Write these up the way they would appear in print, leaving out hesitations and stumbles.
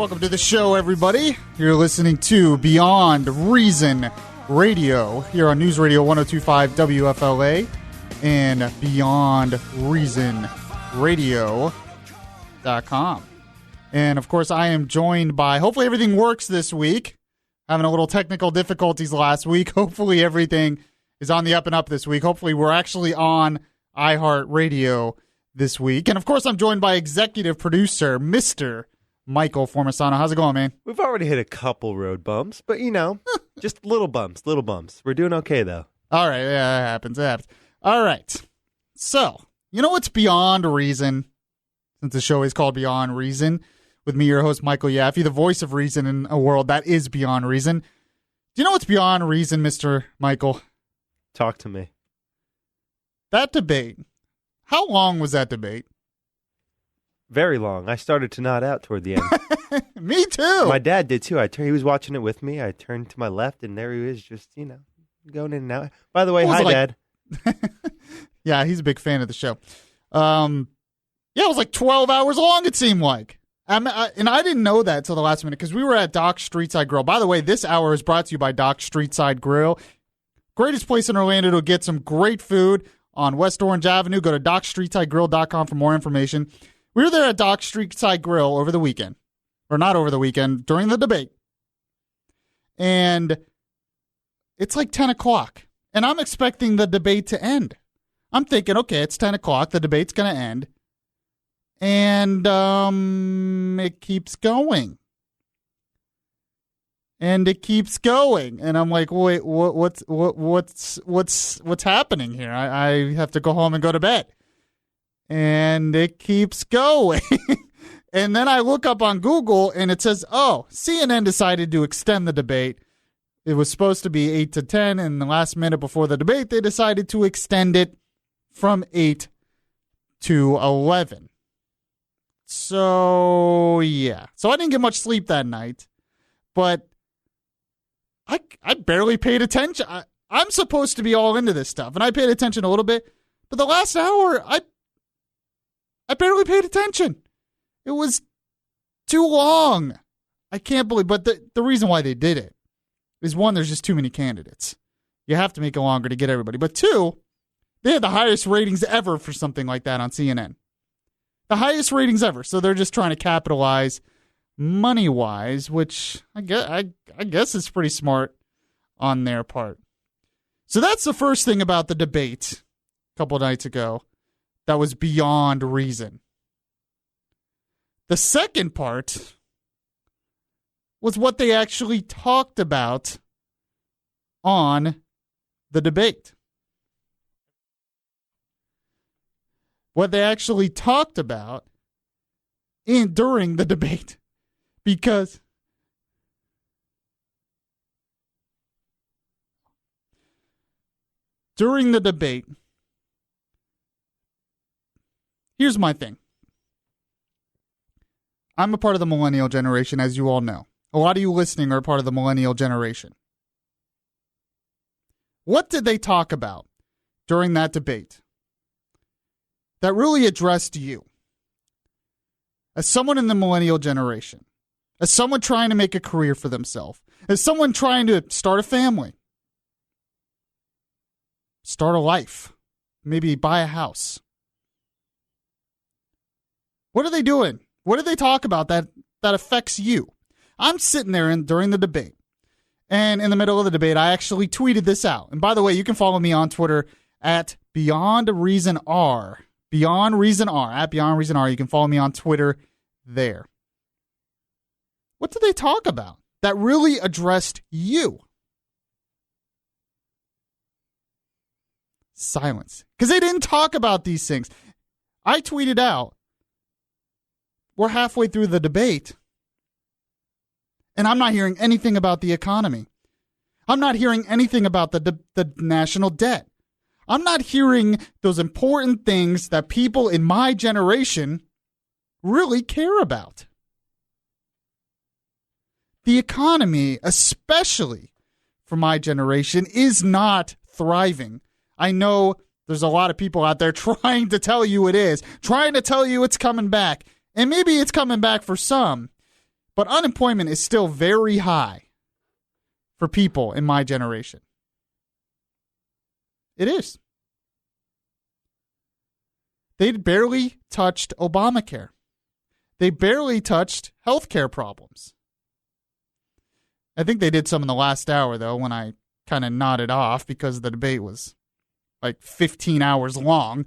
Welcome to the show, everybody. You're listening to Beyond Reason Radio here on News Radio 102.5 WFLA and BeyondReasonRadio.com. And, of course, I am joined by, hopefully everything works this week. Having a little technical difficulties last week. Hopefully everything is on the up and up this week. Hopefully we're actually on iHeartRadio this week. And, of course, I'm joined by executive producer, Mr. Michael Formasano. How's it going, man? We've already hit a couple road bumps, but, just little bumps. We're doing okay, though. All right. Yeah, it happens. All right. So, you know what's beyond reason? Since the show is called Beyond Reason, with me, your host, Michael Yaffee, the voice of reason in a world that is beyond reason. Do you know what's beyond reason, Mr. Michael? Talk to me. That debate. How long was that debate? Very long. I started to nod out toward the end. Me too. My dad did too. He was watching it with me. I turned to my left, and there he is, just going in and out. By the way, hi, Dad. Yeah, he's a big fan of the show. Yeah, it was like 12 hours long. It seemed like, and I didn't know that until the last minute because we were at Doc's Streetside Grill. By the way, this hour is brought to you by Doc's Streetside Grill. Greatest place in Orlando to get some great food on West Orange Avenue. Go to DocStreetsideGrill.com for more information. We were there at Doc's Streetside Grill over the weekend. Or not over the weekend, during the debate. And it's like 10 o'clock. And I'm expecting the debate to end. I'm thinking, okay, it's 10 o'clock. The debate's going to end. And it keeps going. And I'm like, wait, what's happening here? I have to go home and go to bed. And it keeps going. And then I look up on Google and it says, CNN decided to extend the debate. It was supposed to be 8 to 10. And the last minute before the debate, they decided to extend it from 8 to 11. So, yeah. So I didn't get much sleep that night. But I barely paid attention. I'm supposed to be all into this stuff. And I paid attention a little bit. But the last hour, I barely paid attention. It was too long. I can't believe, but the reason why they did it is, one, there's just too many candidates. You have to make it longer to get everybody. But two, they had the highest ratings ever for something like that on CNN. The highest ratings ever. So they're just trying to capitalize money-wise, which I guess is pretty smart on their part. So that's the first thing about the debate a couple of nights ago that was beyond reason. The second part was what they actually talked about on the debate. What they actually talked about during the debate. Because during the debate, here's my thing. I'm a part of the millennial generation, as you all know. A lot of you listening are a part of the millennial generation. What did they talk about during that debate that really addressed you? As someone in the millennial generation, as someone trying to make a career for themselves, as someone trying to start a family, start a life, maybe buy a house. What are they doing? What did they talk about that affects you? I'm sitting there during the debate, and in the middle of the debate, I actually tweeted this out. And by the way, you can follow me on Twitter at BeyondReasonR. BeyondReasonR, at BeyondReasonR. You can follow me on Twitter there. What did they talk about that really addressed you? Silence. Because they didn't talk about these things. I tweeted out, we're halfway through the debate, and I'm not hearing anything about the economy. I'm not hearing anything about the national debt. I'm not hearing those important things that people in my generation really care about. The economy, especially for my generation, is not thriving. I know there's a lot of people out there trying to tell you it is, trying to tell you it's coming back. And maybe it's coming back for some. But unemployment is still very high for people in my generation. It is. They barely touched Obamacare. They barely touched healthcare problems. I think they did some in the last hour, though, when I kind of nodded off because the debate was like 15 hours long.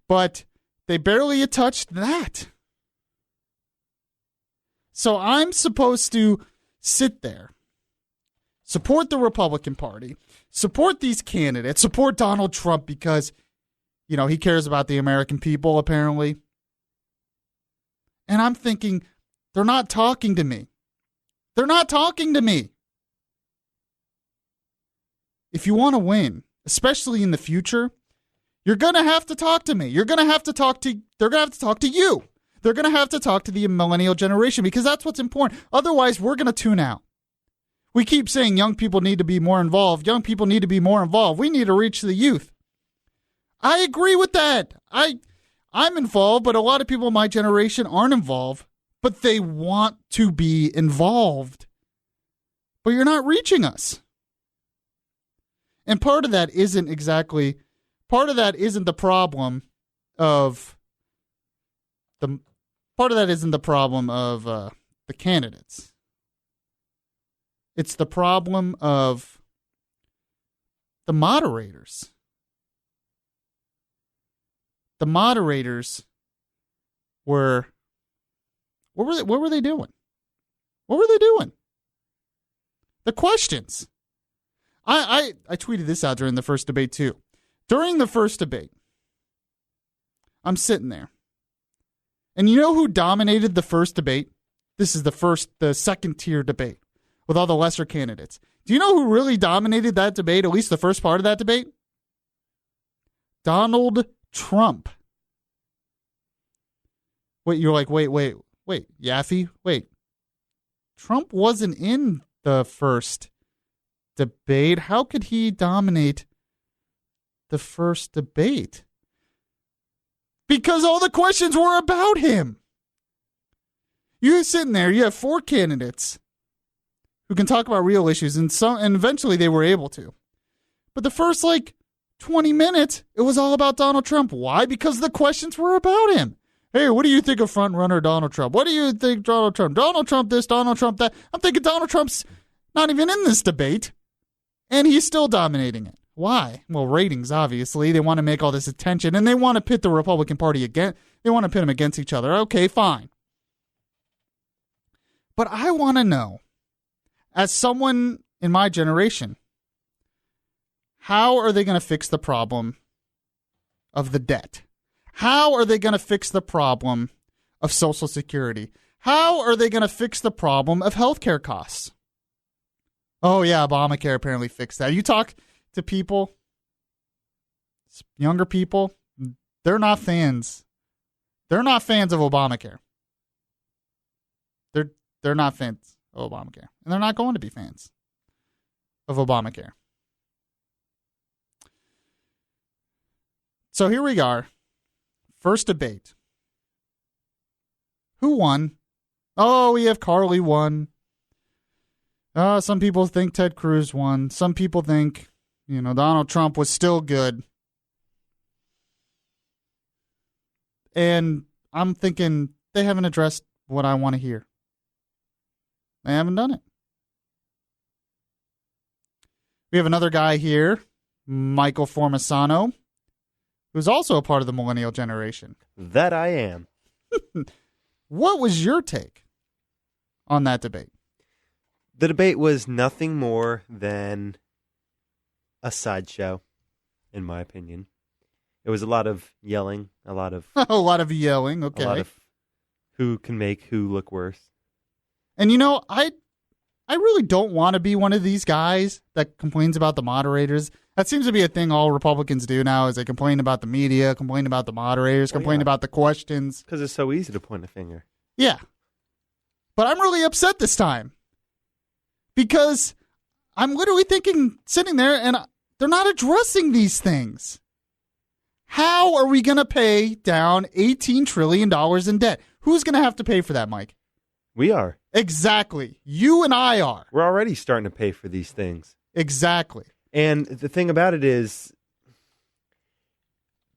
But they barely touched that. So I'm supposed to sit there, support the Republican Party, support these candidates, support Donald Trump because, he cares about the American people, apparently. And I'm thinking, they're not talking to me. They're not talking to me. If you want to win, especially in the future, you're going to have to talk to me. They're going to have to talk to you. They're going to have to talk to the millennial generation because that's what's important. Otherwise, we're going to tune out. We keep saying young people need to be more involved. Young people need to be more involved. We need to reach the youth. I agree with that. I'm involved, but a lot of people in my generation aren't involved, but they want to be involved. But you're not reaching us. And part of that isn't the problem of the candidates. It's the problem of the moderators. The moderators were what were they doing? What were they doing? The questions. I tweeted this out during the first debate too. During the first debate, I'm sitting there. And you know who dominated the first debate? This is the second tier debate with all the lesser candidates. Do you know who really dominated that debate, at least the first part of that debate? Donald Trump. Wait, you're like, wait, Yaffee? Wait. Trump wasn't in the first debate. How could he dominate the first debate? Because all the questions were about him. You're sitting there, you have 4 candidates who can talk about real issues, and eventually they were able to. But the first, 20 minutes, it was all about Donald Trump. Why? Because the questions were about him. Hey, what do you think of front-runner Donald Trump? What do you think Donald Trump? Donald Trump this, Donald Trump that. I'm thinking Donald Trump's not even in this debate, and he's still dominating it. Why? Well, ratings, obviously. They want to make all this attention, and they want to pit the Republican Party again. They want to pit them against each other. Okay, fine. But I want to know, as someone in my generation, how are they going to fix the problem of the debt? How are they going to fix the problem of Social Security? How are they going to fix the problem of healthcare costs? Oh, yeah, Obamacare apparently fixed that. You talk to people, younger people, they're not fans. They're not fans of Obamacare. They're not fans of Obamacare. And they're not going to be fans of Obamacare. So here we are. First debate. Who won? Oh, we have Carly won. Some people think Ted Cruz won. Some people think, Donald Trump was still good. And I'm thinking they haven't addressed what I want to hear. They haven't done it. We have another guy here, Michael Formisano, who's also a part of the millennial generation. That I am. What was your take on that debate? The debate was nothing more than a sideshow, in my opinion. It was a lot of yelling, a lot of yelling, okay. A lot of who can make who look worse. And I really don't want to be one of these guys that complains about the moderators. That seems to be a thing all Republicans do now, is they complain about the media, complain about the moderators, complain about the questions. Because it's so easy to point a finger. Yeah. But I'm really upset this time. Because I'm literally sitting there, and they're not addressing these things. How are we going to pay down $18 trillion in debt? Who's going to have to pay for that, Mike? We are. Exactly. You and I are. We're already starting to pay for these things. Exactly. And the thing about it is,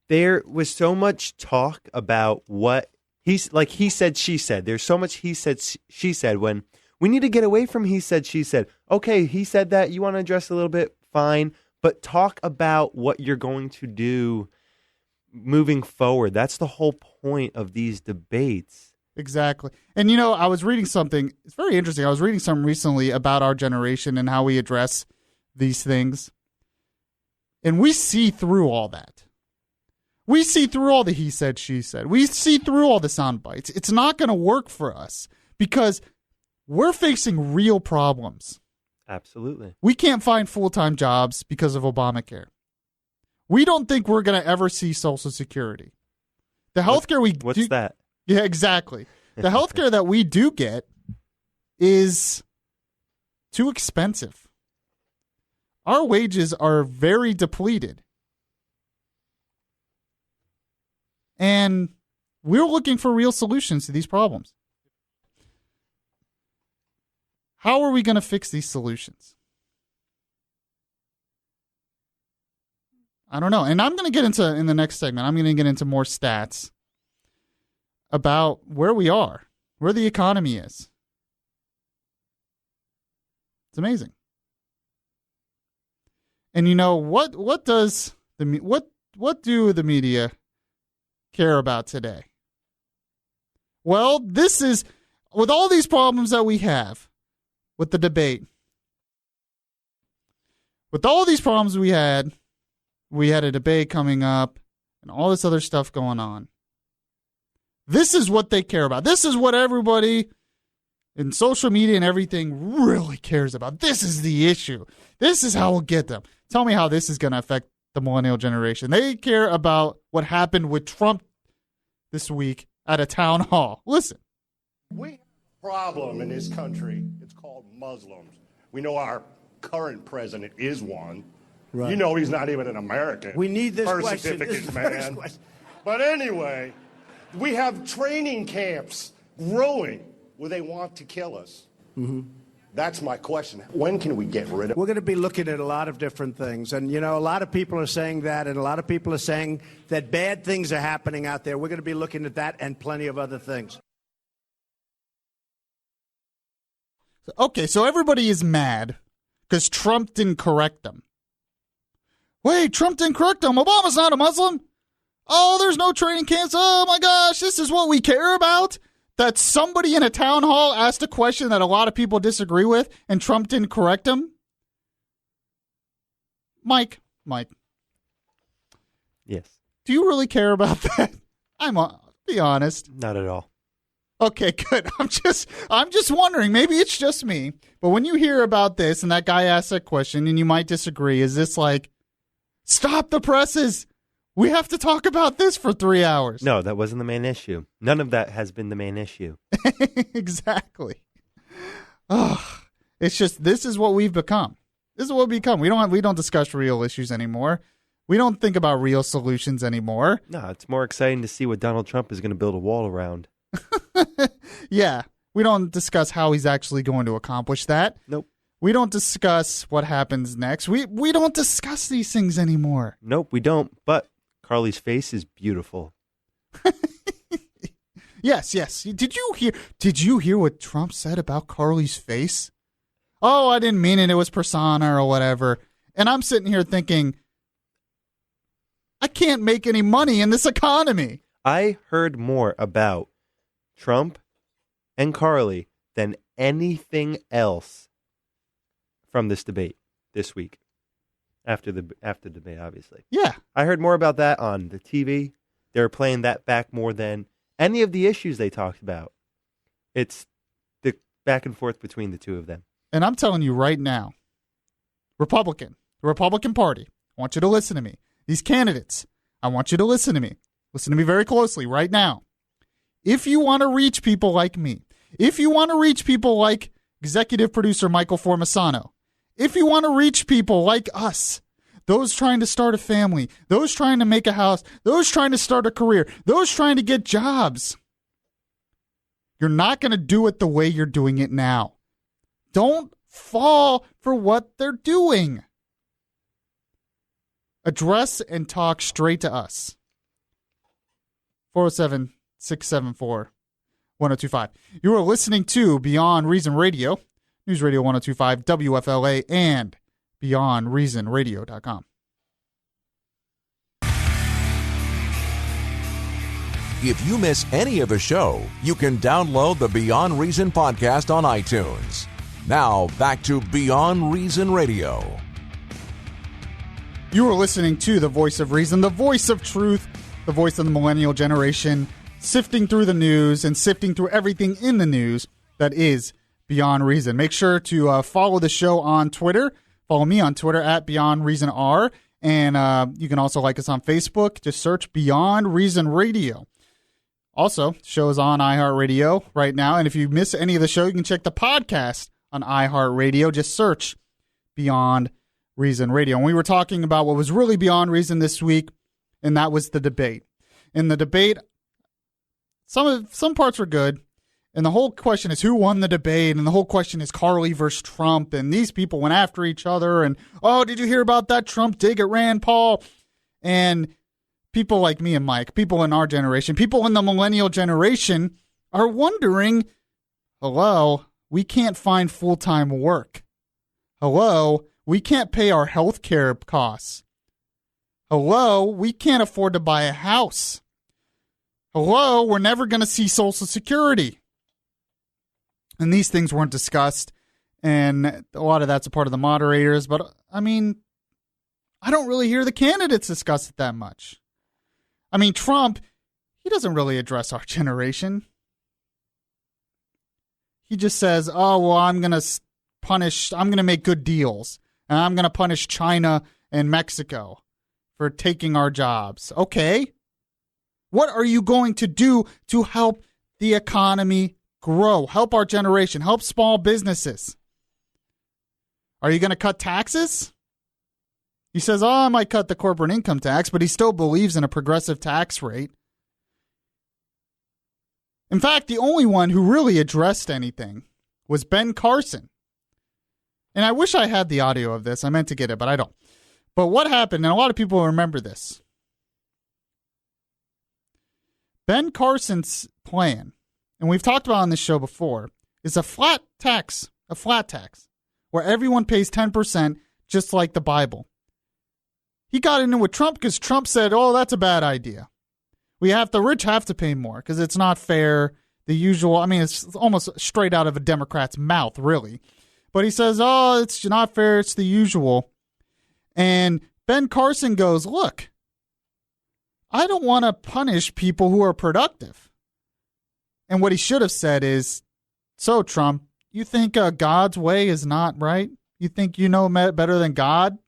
there was so much talk about what he said, she said. There's so much he said, she said, when we need to get away from he said, she said. Okay, he said that. You want to address a little bit? Fine. But talk about what you're going to do moving forward. That's the whole point of these debates. Exactly. And, I was reading something. It's very interesting. I was reading something recently about our generation and how we address these things. And we see through all that. We see through all the he said, she said. We see through all the sound bites. It's not going to work for us because we're facing real problems. Absolutely. We can't find full-time jobs because of Obamacare. We don't think we're going to ever see Social Security. The healthcare What's that? Yeah, exactly. The healthcare that we do get is too expensive. Our wages are very depleted. And we're looking for real solutions to these problems. How are we going to fix these solutions? I don't know. And I'm going to get into, in the next segment, I'm going to get into more stats about where we are, where the economy is. It's amazing. And what does what do the media care about today? Well, this is, with all these problems that we have with the debate, with all these problems we had a debate coming up and all this other stuff going on. This is what they care about. This is what everybody in social media and everything really cares about. This is the issue. This is how we'll get them. Tell me how this is going to affect the millennial generation. They care about what happened with Trump this week at a town hall. Listen. We have a problem in this country. It's called Muslims. We know our current president is one. Right. You know he's not even an American. We need this Birth question. certificate, This man. question. But anyway, we have training camps growing where they want to kill us. Mm-hmm. That's my question. When can we get rid of it? We're going to be looking at a lot of different things. And, a lot of people are saying that, and a lot of people are saying that bad things are happening out there. We're going to be looking at that and plenty of other things. Okay, so everybody is mad because Trump didn't correct them. Wait, Trump didn't correct them. Obama's not a Muslim. Oh, there's no training camps. Oh, my gosh, this is what we care about? That somebody in a town hall asked a question that a lot of people disagree with and Trump didn't correct him? Mike. Yes. Do you really care about that? Be honest. Not at all. Okay, good. I'm just wondering. Maybe it's just me. But when you hear about this and that guy asks that question and you might disagree, is this like, stop the presses? We have to talk about this for 3 hours. No, that wasn't the main issue. None of that has been the main issue. Exactly. Oh, it's just, this is what we've become. This is what we've become. We don't discuss real issues anymore. We don't think about real solutions anymore. No, it's more exciting to see what Donald Trump is going to build a wall around. Yeah. We don't discuss how he's actually going to accomplish that. Nope. We don't discuss what happens next. We don't discuss these things anymore. Nope, we don't. But Carly's face is beautiful. Yes. Did you hear what Trump said about Carly's face? Oh, I didn't mean it. It was persona or whatever. And I'm sitting here thinking, I can't make any money in this economy. I heard more about Trump and Carly than anything else from this debate this week. After the debate, obviously. Yeah. I heard more about that on the TV. They were playing that back more than any of the issues they talked about. It's the back and forth between the two of them. And I'm telling you right now, the Republican Party, I want you to listen to me. These candidates, I want you to listen to me. Listen to me very closely right now. If you want to reach people like me, if you want to reach people like executive producer Michael Formasano, if you want to reach people like us, those trying to start a family, those trying to make a house, those trying to start a career, those trying to get jobs, You're not going to do it the way you're doing it now. Don't fall for what they're doing. Address and talk straight to us. 407-674-1025. You are listening to Beyond Reason Radio, News Radio 1025, WFLA, and BeyondReasonRadio.com. If you miss any of the show, you can download the Beyond Reason podcast on iTunes. Now, back to Beyond Reason Radio. You are listening to the voice of reason, the voice of truth, the voice of the millennial generation, sifting through the news and sifting through everything in the news that is Beyond Reason. Make sure to follow the show on Twitter. Follow me on Twitter at Beyond Reason R. And you can also like us on Facebook. Just search Beyond Reason Radio. Also, the show is on iHeartRadio right now. And if you miss any of the show, you can check the podcast on iHeartRadio. Just search Beyond Reason Radio. And we were talking about what was really Beyond Reason this week, and that was the debate. In the debate, some parts were good, and the whole question is who won the debate, and the whole question is Carly versus Trump, and these people went after each other, and, oh, did you hear about that Trump dig at Rand Paul? And people like me and Mike, people in our generation, people in the millennial generation are wondering, hello, we can't find full-time work. Hello, we can't pay our health care costs. Hello, we can't afford to buy a house. Hello, we're never going to see Social Security. And these things weren't discussed, and a lot of that's a part of the moderators, but, I mean, I don't really hear the candidates discuss it that much. I mean, Trump, he doesn't really address our generation. He just says, oh, well, I'm going to make good deals, and I'm going to punish China and Mexico for taking our jobs. Okay. What are you going to do to help the economy grow, help our generation, help small businesses? Are you going to cut taxes? He says, oh, I might cut the corporate income tax, but he still believes in a progressive tax rate. In fact, the only one who really addressed anything was Ben Carson. And I wish I had the audio of this. I meant to get it, but I don't. But what happened, and a lot of people remember this. Ben Carson's plan, and we've talked about on this show before, is a flat tax, where everyone pays 10% just like the Bible. He got into with Trump because Trump said, oh, that's a bad idea. The rich have to pay more because it's not fair. The usual, I mean, it's almost straight out of a Democrat's mouth, really. But he says, oh, it's not fair. It's the usual. And Ben Carson goes, look, I don't want to punish people who are productive. And what he should have said is, so Trump, you think God's way is not right? You think you know better than God?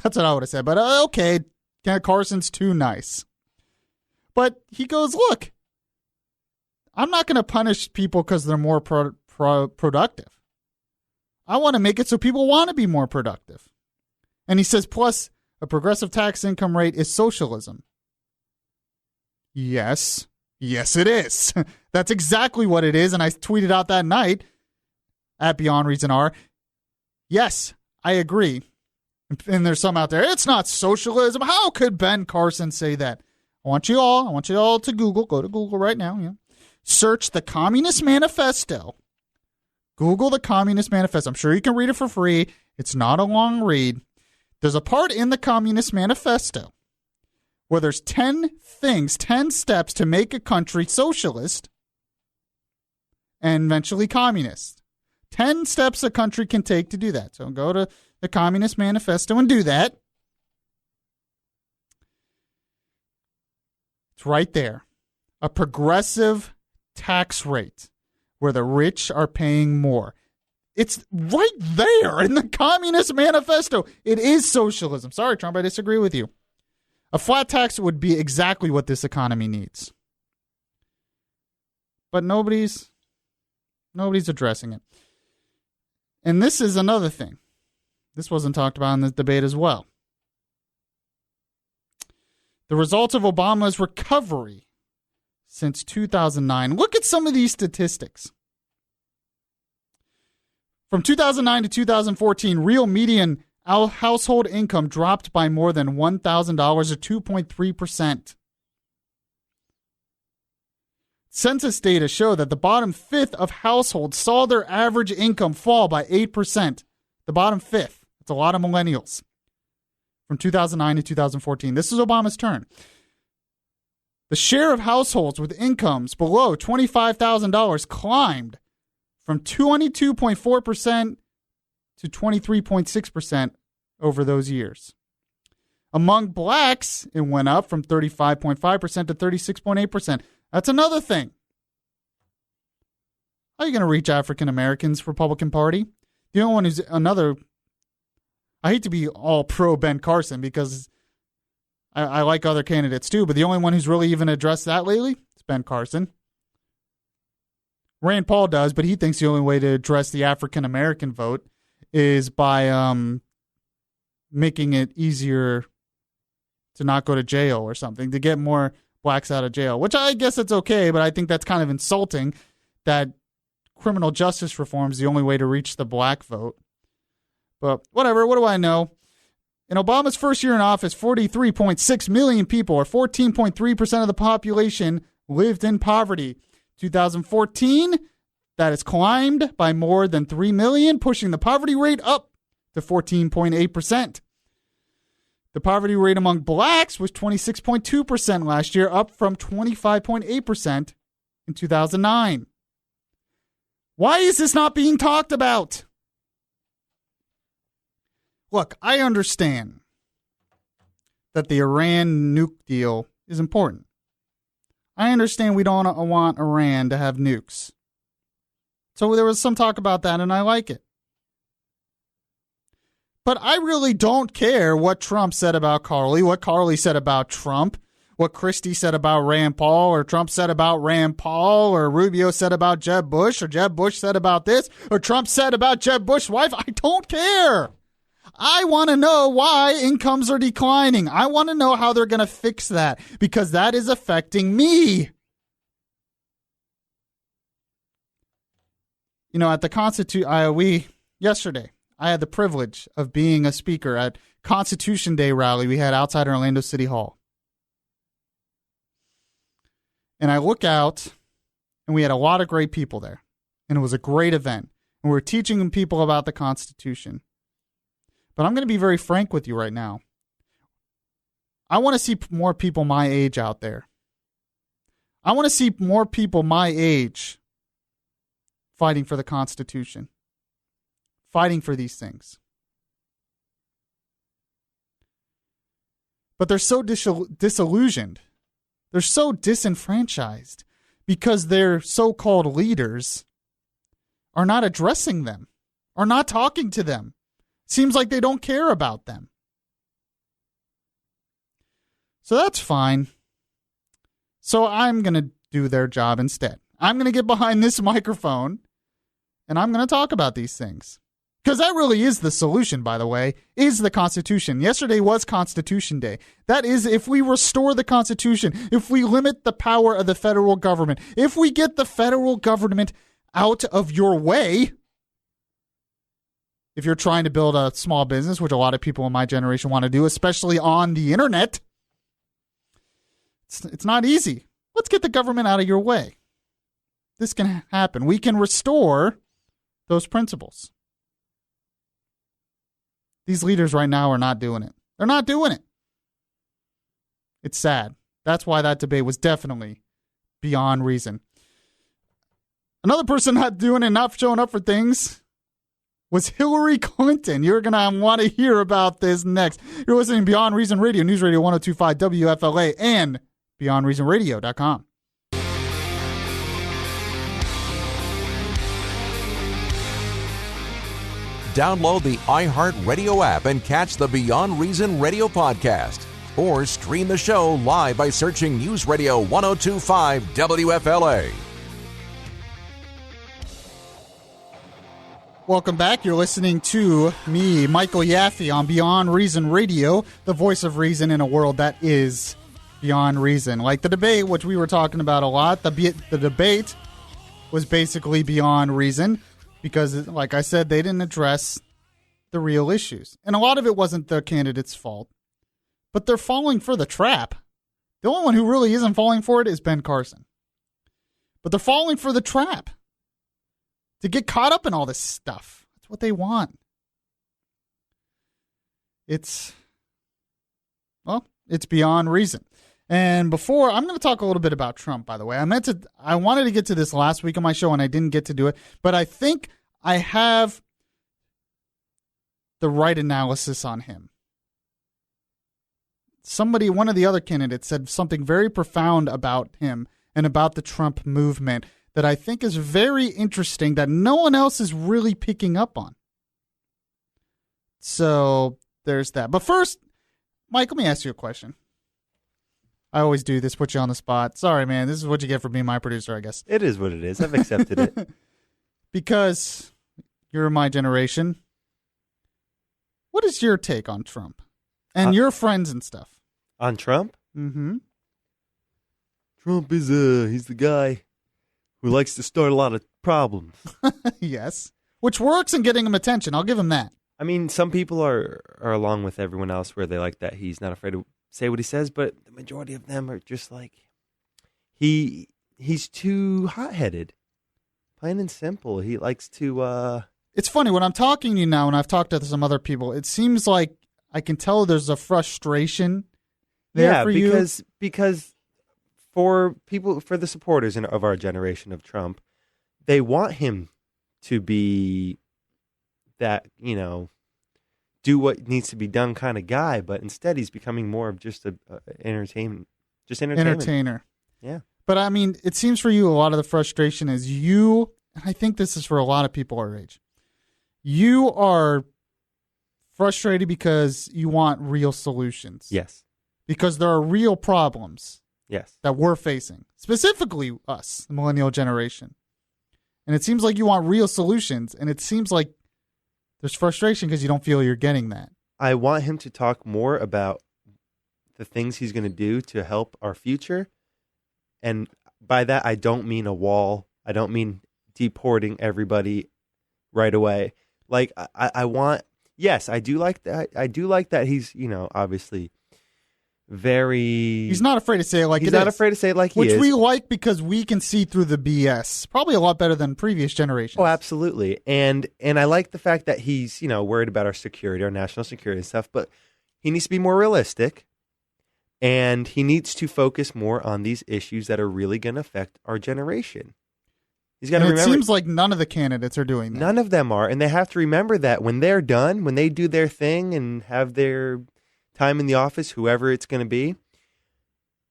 That's what I would have said. But okay, Carson's too nice. But he goes, look, I'm not going to punish people because they're more productive. I want to make it so people want to be more productive. And he says, plus, a progressive tax income rate is socialism. Yes, it is. That's exactly what it is. And I tweeted out that night at Beyond Reason R. Yes, I agree. And there's some out there, it's not socialism. How could Ben Carson say that? I want you all to Google. Go to Google right now. Yeah. Search the Communist Manifesto. Google the Communist Manifesto. I'm sure you can read it for free. It's not a long read. There's a part in the Communist Manifesto where there's 10 steps to make a country socialist and eventually communist. 10 steps a country can take to do that. So go to the Communist Manifesto and do that. It's right there. A progressive tax rate where the rich are paying more. It's right there in the Communist Manifesto. It is socialism. Sorry, Trump, I disagree with you. A flat tax would be exactly what this economy needs. But nobody's addressing it. And this is another thing. This wasn't talked about in the debate as well. The results of Obama's recovery since 2009. Look at some of these statistics. From 2009 to 2014, real median household income dropped by more than $1,000 or 2.3%. Census data show that the bottom fifth of households saw their average income fall by 8%. The bottom fifth. That's a lot of millennials. From 2009 to 2014. This is Obama's turn. The share of households with incomes below $25,000 climbed from 22.4% to 23.6% over those years. Among blacks, it went up from 35.5% to 36.8%. That's another thing. How are you going to reach African Americans, Republican Party? The only one who's another... I hate to be all pro Ben Carson because I like other candidates too, but the only one who's really even addressed that lately is Ben Carson. Rand Paul does, but he thinks the only way to address the African American vote is by making it easier to not go to jail or something, to get more blacks out of jail, which I guess it's okay, but I think that's kind of insulting that criminal justice reform is the only way to reach the black vote. But whatever, what do I know? In Obama's first year in office, 43.6 million people, or 14.3% of the population, lived in poverty. 2014, that has climbed by more than 3 million, pushing the poverty rate up to 14.8%. The poverty rate among blacks was 26.2% last year, up from 25.8% in 2009. Why is this not being talked about? Look, I understand that the Iran nuke deal is important. I understand we don't want Iran to have nukes. So there was some talk about that, and I like it. But I really don't care what Trump said about Carly, what Carly said about Trump, what Christie said about Rand Paul, or Trump said about Rand Paul, or Rubio said about Jeb Bush, or Jeb Bush said about this, or Trump said about Jeb Bush's wife. I don't care. I want to know why incomes are declining. I want to know how they're going to fix that, because that is affecting me. You know, at the yesterday, I had the privilege of being a speaker at Constitution Day rally we had outside Orlando City Hall. And I look out, and we had a lot of great people there. And it was a great event. And we were teaching people about the Constitution. But I'm going to be very frank with you right now. I want to see more people my age out there. I want to see more people my age fighting for the Constitution. Fighting for these things. But they're so disillusioned. They're so disenfranchised because their so-called leaders are not addressing them, are not talking to them. Seems like they don't care about them. So that's fine. So I'm going to do their job instead. I'm going to get behind this microphone and I'm going to talk about these things. Because that really is the solution, by the way, is the Constitution. Yesterday was Constitution Day. That is, if we restore the Constitution, if we limit the power of the federal government, if we get the federal government out of your way, if you're trying to build a small business, which a lot of people in my generation want to do, especially on the internet, it's not easy. Let's get the government out of your way. This can happen. We can restore those principles. These leaders right now are not doing it. They're not doing it. It's sad. That's why that debate was definitely beyond reason. Another person not doing it, not showing up for things, was Hillary Clinton. You're going to want to hear about this next. You're listening to Beyond Reason Radio, News Radio 102.5 WFLA, and BeyondReasonRadio.com. Download the iHeartRadio app and catch the Beyond Reason Radio podcast. Or stream the show live by searching News Radio 102.5 WFLA. Welcome back. You're listening to me, Michael Yaffee, on Beyond Reason Radio, the voice of reason in a world that is beyond reason. Like the debate, which we were talking about a lot, the debate was basically beyond reason because, like I said, they didn't address the real issues. And a lot of it wasn't the candidate's fault, but they're falling for the trap. The only one who really isn't falling for it is Ben Carson. But they're falling for the trap to get caught up in all this stuff. That's what they want. It's beyond reason. And before, I'm going to talk a little bit about Trump, by the way. I wanted to get to this last week on my show, and I didn't get to do it. But I think I have the right analysis on him. One of the other candidates, said something very profound about him and about the Trump movement that I think is very interesting that no one else is really picking up on. So there's that. But first, Mike, let me ask you a question. I always do this, put you on the spot. Sorry, man. This is what you get for being my producer, I guess. It is what it is. I've accepted it. Because you're my generation. What is your take on Trump? And your friends and stuff. On Trump? Mm-hmm. Trump is he's the guy who likes to start a lot of problems. Yes. Which works in getting him attention. I'll give him that. I mean, some people are along with everyone else where they like that he's not afraid to say what he says, but the majority of them are just like, he's too hot-headed. Plain and simple. He likes to... It's funny, when I'm talking to you now, and I've talked to some other people, it seems like I can tell there's a frustration there for you. Because for the supporters of our generation of Trump, they want him to be that, do what needs to be done kind of guy, but instead he's becoming more of just entertainment. Entertainer. Yeah. But I mean, it seems for you a lot of the frustration is you, and I think this is for a lot of people our age, you are frustrated because you want real solutions. Yes. Because there are real problems. Yes. That we're facing. Specifically us, the millennial generation. And it seems like you want real solutions, and it seems like there's frustration because you don't feel you're getting that. I want him to talk more about the things he's going to do to help our future. And by that, I don't mean a wall. I don't mean deporting everybody right away. Like, I want, yes, I do like that. I do like that he's, obviously very... He's not afraid to say it like it is. He's not afraid to say it like he is. Which we like because we can see through the BS. Probably a lot better than previous generations. Oh, absolutely. And I like the fact that he's, worried about our security, our national security and stuff, but he needs to be more realistic, and he needs to focus more on these issues that are really going to affect our generation. He's got to remember. It seems like none of the candidates are doing that. None of them are, and they have to remember that when they're done, when they do their thing and have their time in the office, whoever it's going to be,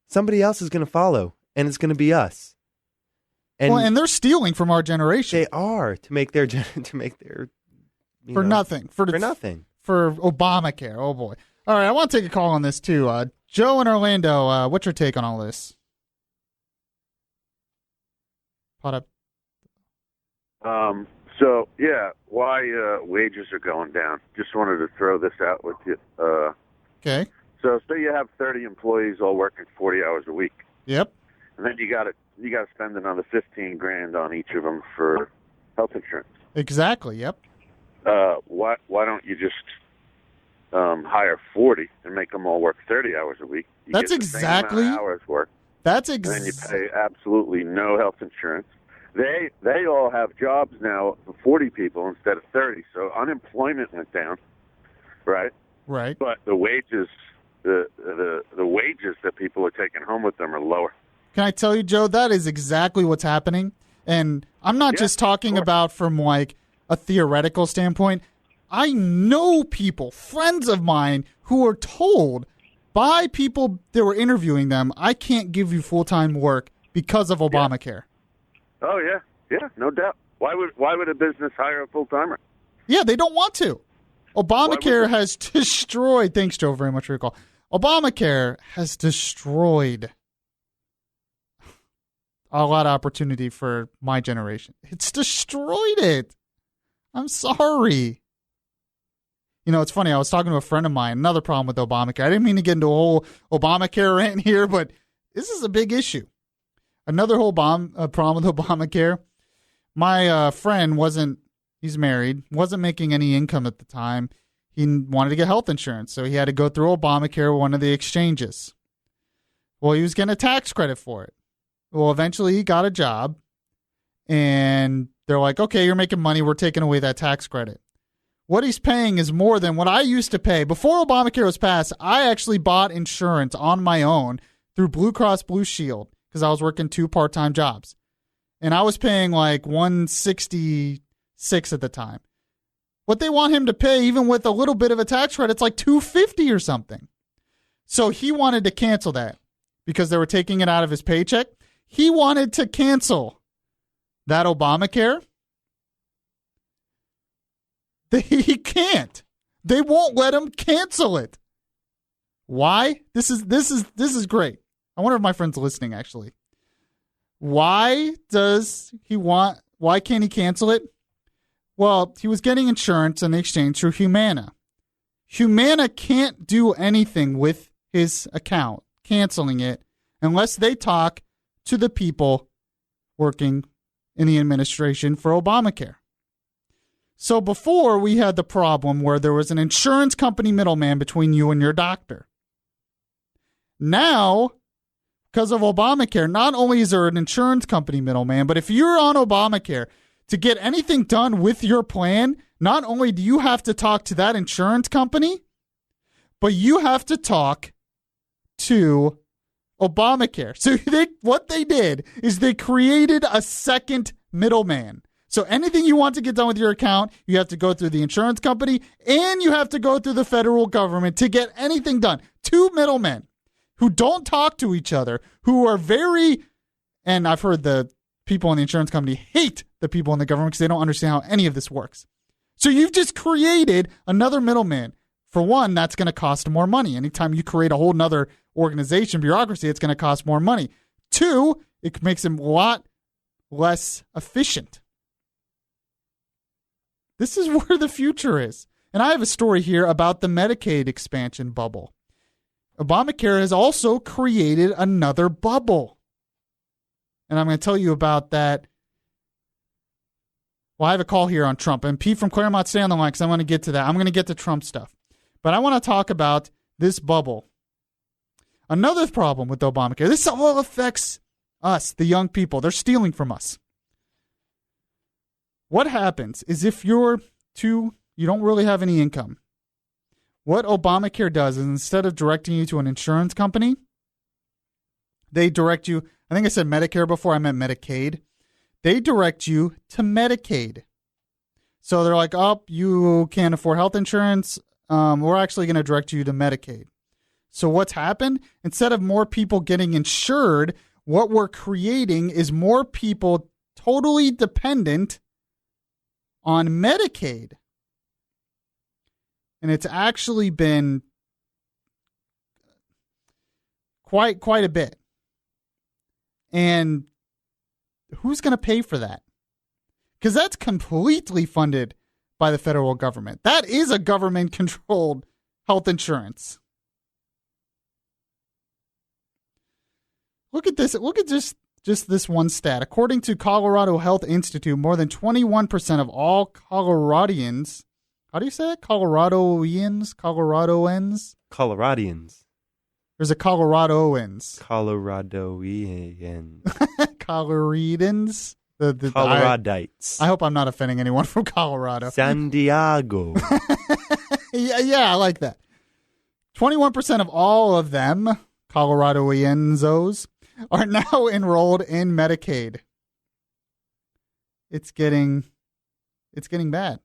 somebody else is going to follow, and it's going to be us. And they're stealing from our generation. They are to make their for nothing for nothing for Obamacare. Oh boy! All right, I want to take a call on this too. Joe in Orlando, what's your take on all this? Pot up. So yeah, why wages are going down? Just wanted to throw this out with you. Okay. So say you have 30 employees all working 40 hours a week. Yep. And then you got to spend another $15,000 on each of them for health insurance. Exactly. Yep. Why don't you just hire 40 and make them all work 30 hours a week? You That's get the exactly same amount of hours work. That's And then you pay absolutely no health insurance. They all have jobs now for 40 people instead of 30. So unemployment went down, right? Right. But the wages, the wages that people are taking home with them are lower. Can I tell you, Joe, that is exactly what's happening. And I'm not just talking about from like a theoretical standpoint. I know people, friends of mine, who are told by people that were interviewing them, I can't give you full-time work because of Obamacare. Oh, yeah, no doubt. Why would a business hire a full-timer? Yeah, they don't want to. Obamacare has destroyed, thanks, Joe, very much for your call. Obamacare has destroyed a lot of opportunity for my generation. It's destroyed it. I'm sorry. It's funny. I was talking to a friend of mine, another problem with Obamacare. I didn't mean to get into a whole Obamacare rant here, but this is a big issue. Another whole problem with Obamacare. My friend he's married, wasn't making any income at the time. He wanted to get health insurance, so he had to go through Obamacare, one of the exchanges. Well, he was getting a tax credit for it. Well, eventually he got a job, and they're like, okay, you're making money. We're taking away that tax credit. What he's paying is more than what I used to pay. Before Obamacare was passed, I actually bought insurance on my own through Blue Cross Blue Shield because I was working 2 part-time jobs. And I was paying like $166 at the time. What they want him to pay, even with a little bit of a tax credit, it's like $250 or something. So he wanted to cancel that because they were taking it out of his paycheck. He wanted to cancel that Obamacare. He can't. They won't let him cancel it. Why? This is great. I wonder if my friend's listening, actually. Why can't he cancel it? Well, he was getting insurance in exchange through Humana. Humana can't do anything with his account, canceling it, unless they talk to the people working in the administration for Obamacare. So before, we had the problem where there was an insurance company middleman between you and your doctor. Now, because of Obamacare, not only is there an insurance company middleman, but if you're on Obamacare, to get anything done with your plan, not only do you have to talk to that insurance company, but you have to talk to Obamacare. So what they did is they created a second middleman. So anything you want to get done with your account, you have to go through the insurance company and you have to go through the federal government to get anything done. 2 middlemen who don't talk to each other, who are and I've heard the people in the insurance company hate the people in the government because they don't understand how any of this works. So you've just created another middleman. For one, that's going to cost more money. Anytime you create a whole nother organization, bureaucracy, it's going to cost more money. 2, it makes them a lot less efficient. This is where the future is. And I have a story here about the Medicaid expansion bubble. Obamacare has also created another bubble. And I'm going to tell you about that. Well, I have a call here on Trump. And Pete from Claremont, stay on the line because I want to get to that. I'm going to get to Trump stuff. But I want to talk about this bubble. Another problem with Obamacare. This all affects us, the young people. They're stealing from us. What happens is if you don't really have any income, what Obamacare does is instead of directing you to an insurance company, they direct you, I think I said Medicare before, I meant Medicaid. They direct you to Medicaid. So they're like, oh, you can't afford health insurance. We're actually going to direct you to Medicaid. So what's happened? Instead of more people getting insured, what we're creating is more people totally dependent on Medicaid. And it's actually been quite a bit. And who's going to pay for that? Because that's completely funded by the federal government. That is a government-controlled health insurance. Look at this. Look at just this one stat. According to Colorado Health Institute, more than 21% of all Coloradians, how do you say it? Coloradoans? Coloradians. There's a Coloradoans. Coloradoians. Coloradans. Coloradites. I hope I'm not offending anyone from Colorado. San Diego. yeah, I like that. 21% of all of them, Coloradoianzos, are now enrolled in Medicaid. It's getting bad.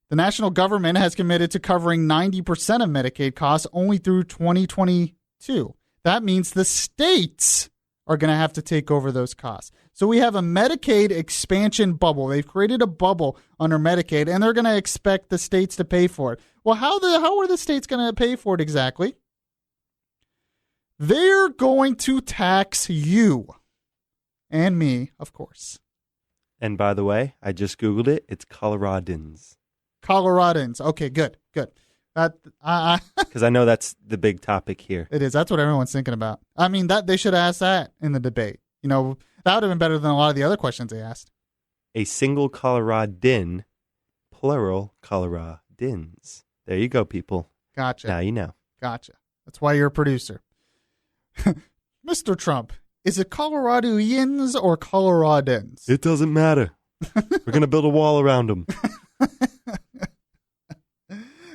The national government has committed to covering 90% of Medicaid costs only through 2022. That means the states are going to have to take over those costs. So we have a Medicaid expansion bubble. They've created a bubble under Medicaid, and they're going to expect the states to pay for it. Well, how are the states going to pay for it exactly? They're going to tax you and me, of course. And by the way, I just Googled it. It's Coloradans. Coloradans. Okay, good. Because I know that's the big topic here. It is. That's what everyone's thinking about. I mean, that they should ask that in the debate. You know, that would have been better than a lot of the other questions they asked. A single Coloradin, plural Coloradins. There you go, people. Gotcha. Now you know. Gotcha. That's why you're a producer. Mr. Trump, is it Coloradans or Coloradans? It doesn't matter. We're going to build a wall around them.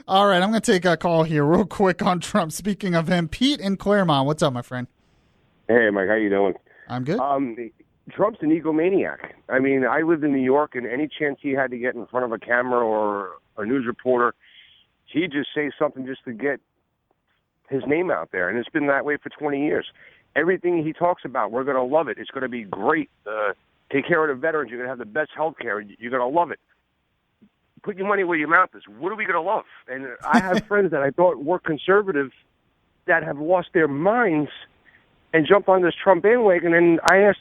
All right, I'm going to take a call here real quick on Trump. Speaking of him, Pete in Claremont. What's up, my friend? Hey, Mike, how you doing? I'm good. Trump's an egomaniac. I mean, I lived in New York, and any chance he had to get in front of a camera or a news reporter, he'd just say something just to get his name out there. And it's been that way for 20 years. Everything he talks about, we're going to love it. It's going to be great. Take care of the veterans. You're going to have the best health care. You're going to love it. Put your money where your mouth is. What are we going to love? And I have friends that I thought were conservative that have lost their minds and jumped on this Trump bandwagon. And I asked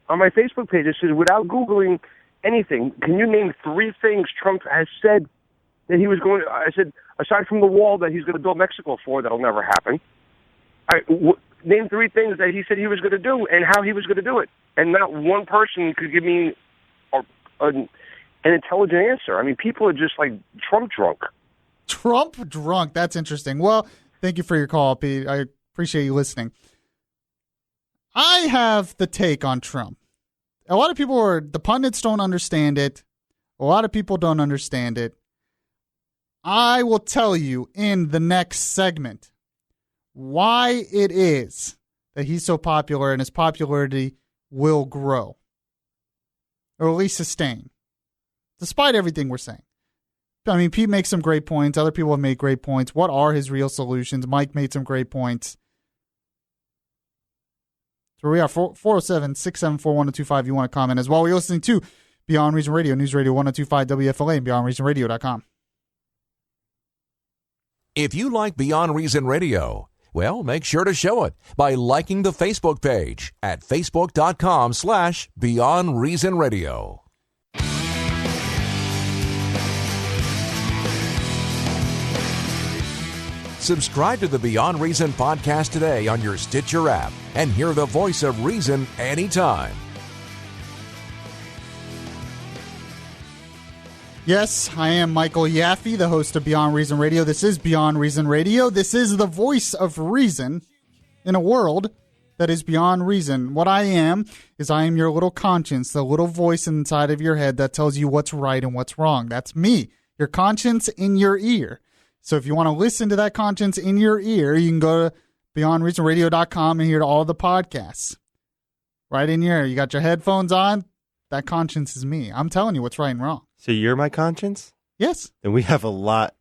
on my Facebook page, I said, without Googling anything, can you name 3 things Trump has said that he was going to, I said, aside from the wall that he's going to build Mexico for, that'll never happen. Name 3 things that he said he was going to do and how he was going to do it. And not one person could give me an intelligent answer. I mean, people are just like Trump drunk. Trump drunk. That's interesting. Well, thank you for your call, Pete. I appreciate you listening. I have the take on Trump. A lot of people the pundits don't understand it. A lot of people don't understand it. I will tell you in the next segment why it is that he's so popular and his popularity will grow, or at least sustain, despite everything we're saying. I mean, Pete makes some great points. Other people have made great points. What are his real solutions? Mike made some great points. So we are 407-674-1025. You want to comment as well. You're listening to Beyond Reason Radio, News Radio 1025 WFLA, and BeyondReasonRadio.com. If you like Beyond Reason Radio, well, make sure to show it by liking the Facebook page at facebook.com/Beyond Reason Radio. Subscribe to the Beyond Reason podcast today on your Stitcher app and hear the voice of reason anytime. Yes, I am Michael Yaffee, the host of Beyond Reason Radio. This is Beyond Reason Radio. This is the voice of reason in a world that is beyond reason. What I am is I am your little conscience, the little voice inside of your head that tells you what's right and what's wrong. That's me, your conscience in your ear. So if you want to listen to that conscience in your ear, you can go to BeyondReasonRadio.com and hear all the podcasts. Right in your ear. You got your headphones on. That conscience is me. I'm telling you what's right and wrong. So you're my conscience? Yes. Then we have a lot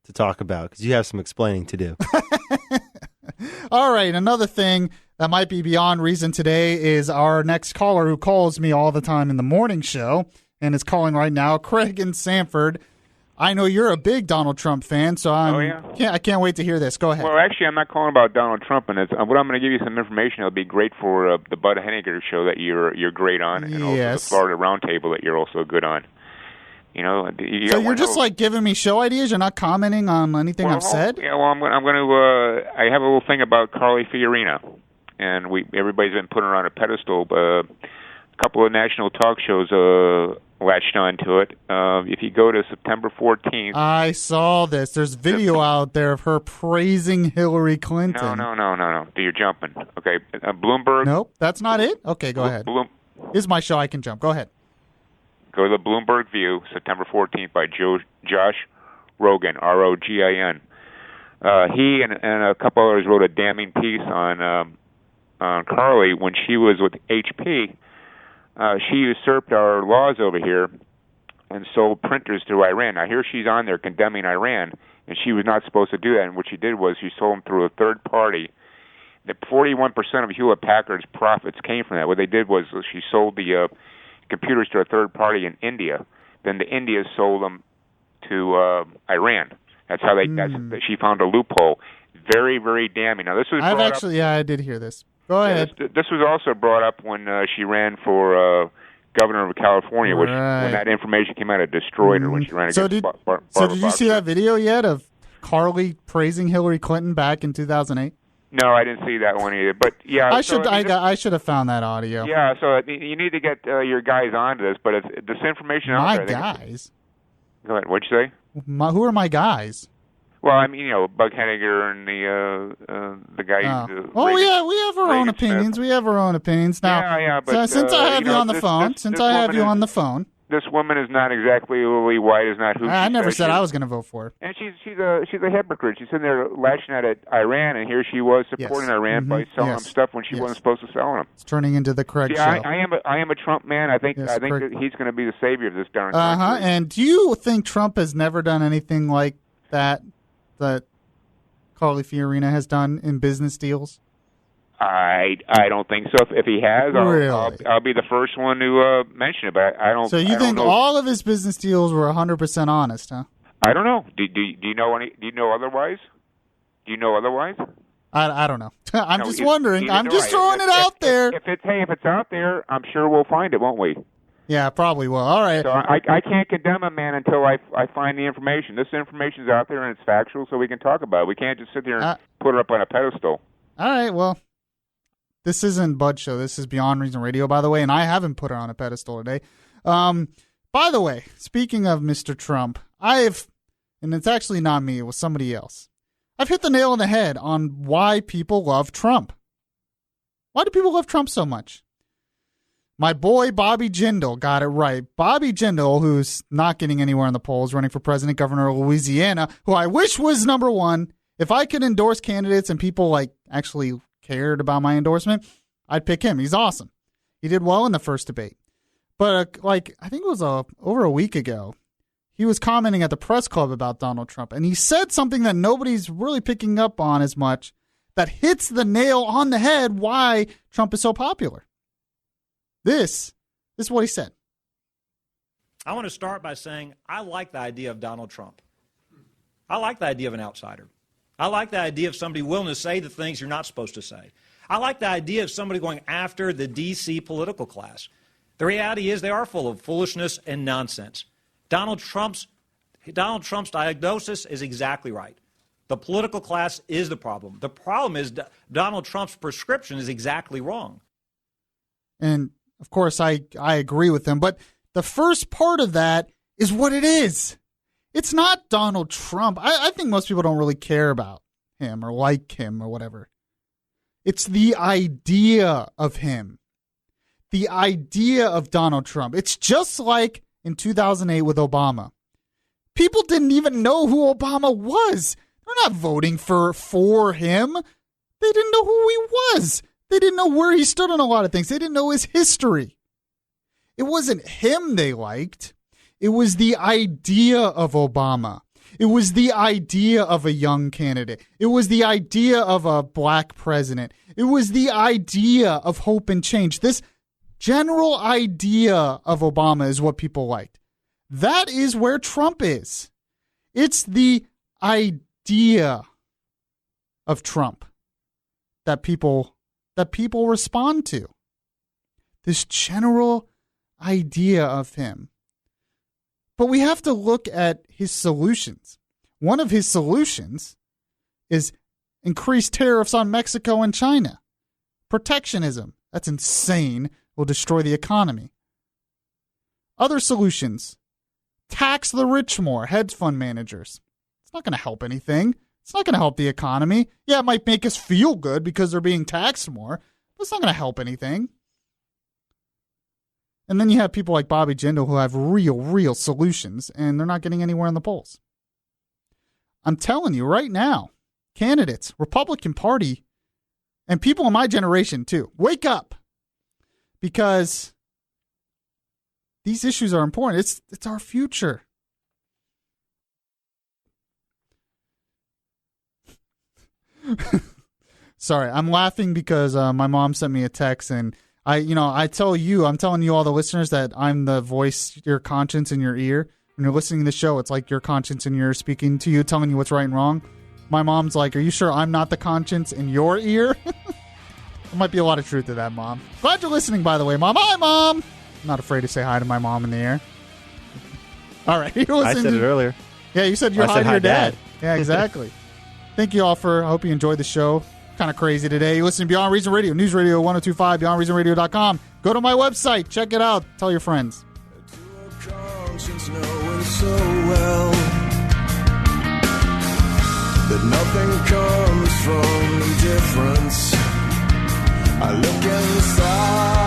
to talk about because you have some explaining to do. All right. Another thing that might be beyond reason today is our next caller who calls me all the time in the morning show and is calling right now, Craig in Sanford. I know you're a big Donald Trump fan, so I can't wait to hear this. Go ahead. Well, actually, I'm not calling about Donald Trump, and what I'm going to give you some information that'll be great for the Bud Henniger show that you're great on, and also the Florida Roundtable that you're also good on. You know, so you're just like giving me show ideas. You're not commenting on anything I've said. Yeah, well, I'm going to. I have a little thing about Carly Fiorina, and everybody's been putting her on a pedestal. A couple of national talk shows latched onto it. If you go to September 14th, I saw this. There's video out there of her praising Hillary Clinton. No. You're jumping. Okay, Bloomberg. Nope, that's not it. Okay, go ahead. This is my show. I can jump. Go ahead. Go to the Bloomberg View, September 14th, by Josh Rogin, R-O-G-I-N. He and a couple others wrote a damning piece on Carly when she was with HP. She usurped our laws over here and sold printers to Iran. Now, here she's on there condemning Iran, and she was not supposed to do that. And what she did was she sold them through a third party. The 41% of Hewlett-Packard's profits came from that. What they did was she sold the computers to a third party in India. Then the Indians sold them to Iran. That's how she found a loophole. Very, very damning. Now, this was I did hear this. Go ahead. This was also brought up when she ran for governor of California, which Right. when that information came out, it destroyed her when she ran against So did Barbara you see Boxer. that video yet of Carly praising Hillary Clinton back in 2008? No, I didn't see that one either. But yeah, I should have found that audio. Yeah, so you need to get your guys onto this. But if this information out My there, guys. Go ahead. What'd you say? Who are my guys? Well, I mean, Bug Henniger and the guy. Yeah, we have our own opinions. We have our own opinions now. Yeah, but since I have you on the phone, this woman is not exactly Lily White. Is not who. I she never says said she I is. was going to vote for her. And she's a hypocrite. She's sitting there lashing out at Iran, and here she was supporting Iran by selling them stuff when she wasn't supposed to sell them. It's turning into the correct show. I am a Trump man. I think Yes, that he's going to be the savior of this darn Uh-huh. country. And do you think Trump has never done anything like that Carly Fiorina has done in business deals? I don't think so. If he has, I'll be the first one to mention it. But I don't. So you I think don't know. all of his business deals were 100% honest, huh? I don't know. Do you know any? Do you know otherwise? Do you know otherwise? I don't know. I'm No, just wondering. I'm just throwing it out there. If it's out there, I'm sure we'll find it, won't we? Yeah, probably will. All right. So I can't condemn a man until I find the information. This information's out there and it's factual, so we can talk about it. We can't just sit there and put it up on a pedestal. All right, well, this isn't Bud Show. This is Beyond Reason Radio, by the way, and I haven't put her on a pedestal today. By the way, speaking of Mr. Trump, and it's actually not me, it was somebody else. I've hit the nail on the head on why people love Trump. Why do people love Trump so much? My boy Bobby Jindal got it right. Bobby Jindal, who's not getting anywhere in the polls, running for president, governor of Louisiana, who I wish was number one. If I could endorse candidates and people actually cared about my endorsement, I'd pick him. He's awesome. He did well in the first debate. But I think it was over a week ago, he was commenting at the press club about Donald Trump, and he said something that nobody's really picking up on as much that hits the nail on the head why Trump is so popular. This is what he said. I want to start by saying I like the idea of Donald Trump. I like the idea of an outsider. I like the idea of somebody willing to say the things you're not supposed to say. I like the idea of somebody going after the D.C. political class. The reality is they are full of foolishness and nonsense. Donald Trump's diagnosis is exactly right. The political class is the problem. The problem is Donald Trump's prescription is exactly wrong. And, of course, I agree with him. But the first part of that is what it is. It's not Donald Trump. I think most people don't really care about him or like him or whatever. It's the idea of him. The idea of Donald Trump. It's just like in 2008 with Obama. People didn't even know who Obama was. They're not voting for him. They didn't know who he was. They didn't know where he stood on a lot of things. They didn't know his history. It wasn't him they liked. It was the idea of Obama. It was the idea of a young candidate. It was the idea of a black president. It was the idea of hope and change. This general idea of Obama is what people liked. That is where Trump is. It's the idea of Trump that people respond to. This general idea of him. But we have to look at his solutions. One of his solutions is increased tariffs on Mexico and China. Protectionism. That's insane. Will destroy the economy. Other solutions. Tax the rich more, hedge fund managers. It's not going to help anything. It's not going to help the economy. Yeah, it might make us feel good because they're being taxed more, but it's not going to help anything. And then you have people like Bobby Jindal who have real solutions, and they're not getting anywhere in the polls. I'm telling you right now, candidates, Republican Party, and people in my generation too, wake up. Because these issues are important. It's our future. Sorry, I'm laughing because my mom sent me a text, and I'm telling you all the listeners that I'm the voice, your conscience in your ear. When you're listening to the show, it's like your conscience in your ear speaking to you, telling you what's right and wrong. My mom's like, "Are you sure I'm not the conscience in your ear?" There might be a lot of truth to that, Mom. Glad you're listening, by the way, Mom. Hi, Mom. not afraid to say hi to my mom in the air. All right. I said it earlier. Yeah, you said you're hi said to hi, your dad. Dad. Yeah, exactly. Thank you all I hope you enjoyed the show. Kind of crazy today. You listen to Beyond Reason Radio, News Radio 1025, BeyondReasonRadio.com. Go to my website. Check it out. Tell your friends. Knowing so well that nothing comes from indifference. I look inside